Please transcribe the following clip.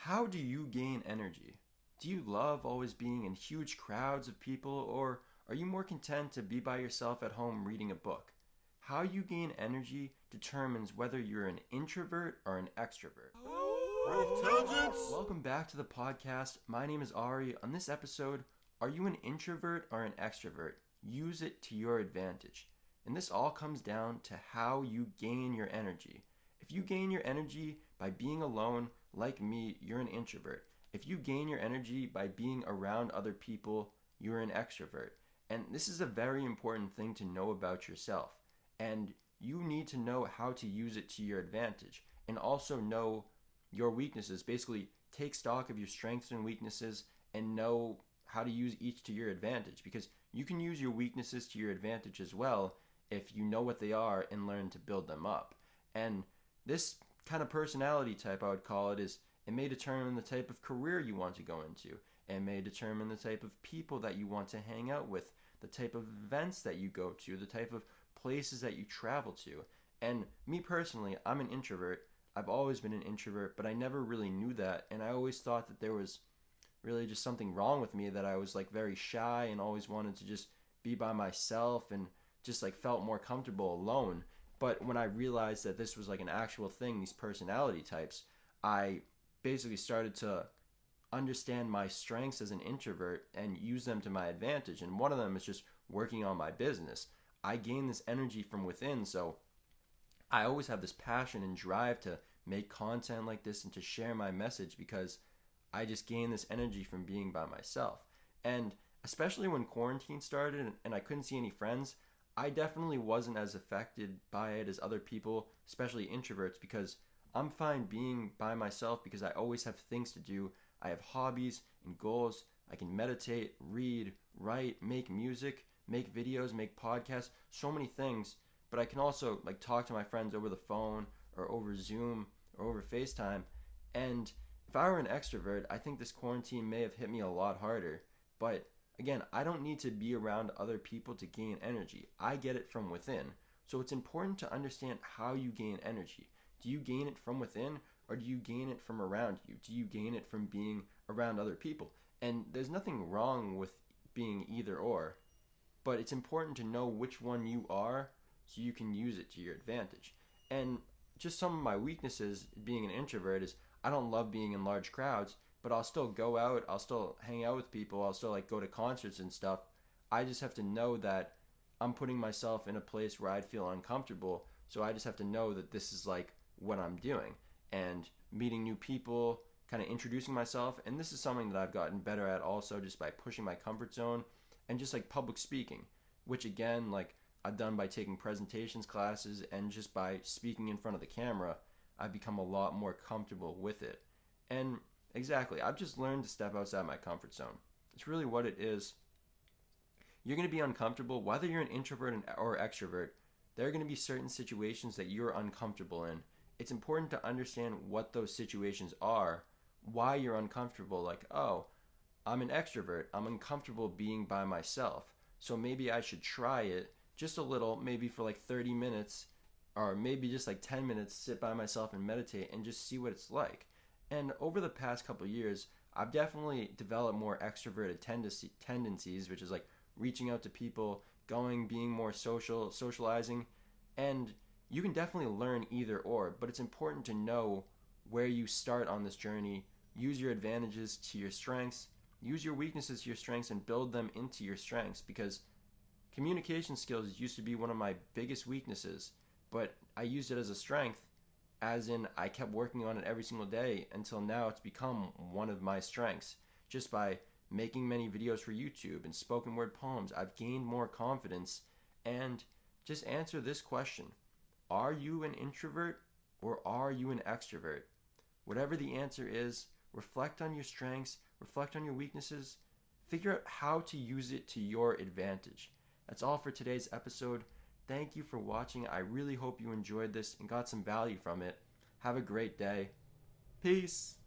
How do you gain energy? Do you love always being in huge crowds of people, or are you more content to be by yourself at home reading a book? How you gain energy determines whether you're an introvert or an extrovert. Wolftelligence! Welcome back to the podcast. My name is R.E. On this episode, are you an introvert or an extrovert? Use it to your advantage. And this all comes down to how you gain your energy. If you gain your energy by being alone, like me, you're an introvert. If you gain your energy by being around other people, you're an extrovert. And this is a very important thing to know about yourself. And you need to know how to use it to your advantage and also know your weaknesses. Basically, take stock of your strengths and weaknesses and know how to use each to your advantage, because you can use your weaknesses to your advantage as well if you know what they are and learn to build them up. And this kind of personality type, I would call it, is it may determine the type of career you want to go into. It may determine the type of people that you want to hang out with, the type of events that you go to, the type of places that you travel to. And me personally, I'm an introvert. I've always been an introvert, but I never really knew that. And I always thought that there was really just something wrong with me, that I was like very shy and always wanted to just be by myself and just like felt more comfortable alone. But when I realized that this was like an actual thing, these personality types, I basically started to understand my strengths as an introvert and use them to my advantage. And one of them is just working on my business. I gain this energy from within, so I always have this passion and drive to make content like this and to share my message, because I just gain this energy from being by myself. And especially when quarantine started and I couldn't see any friends, I definitely wasn't as affected by it as other people, especially introverts, because I'm fine being by myself because I always have things to do. I have hobbies and goals. I can meditate, read, write, make music, make videos, make podcasts, so many things. But I can also like talk to my friends over the phone or over Zoom or over FaceTime. And if I were an extrovert, I think this quarantine may have hit me a lot harder. But again, I don't need to be around other people to gain energy. I get it from within. So it's important to understand how you gain energy. Do you gain it from within, or do you gain it from around you? Do you gain it from being around other people? And there's nothing wrong with being either or, but it's important to know which one you are so you can use it to your advantage. And just some of my weaknesses being an introvert is I don't love being in large crowds, but I'll still go out, I'll still hang out with people, I'll still like go to concerts and stuff. I just have to know that I'm putting myself in a place where I'd feel uncomfortable, so I just have to know that this is like what I'm doing. And meeting new people, kind of introducing myself, and this is something that I've gotten better at also, just by pushing my comfort zone, and just like public speaking, which again, like I've done by taking presentations classes and just by speaking in front of the camera. I've become a lot more comfortable with it. And exactly, I've just learned to step outside my comfort zone. It's really what it is. You're going to be uncomfortable, whether you're an introvert or extrovert. There are going to be certain situations that you're uncomfortable in. It's important to understand what those situations are, why you're uncomfortable. Like, oh, I'm an extrovert. I'm uncomfortable being by myself. So maybe I should try it just a little, maybe for like 30 minutes, or maybe just like 10 minutes, sit by myself and meditate and just see what it's like. And over the past couple of years, I've definitely developed more extroverted tendencies, which is like reaching out to people, being more socializing. And you can definitely learn either or, but it's important to know where you start on this journey. Use your advantages to your strengths, use your weaknesses to your strengths, and build them into your strengths, because communication skills used to be one of my biggest weaknesses, but I used it as a strength, as in I kept working on it every single day until now it's become one of my strengths. Just by making many videos for YouTube and spoken word poems, I've gained more confidence. And just answer this question: are you an introvert or are you an extrovert? Whatever the answer is, reflect on your strengths, reflect on your weaknesses, figure out how to use it to your advantage. That's all for today's episode. Thank you for watching. I really hope you enjoyed this and got some value from it. Have a great day. Peace.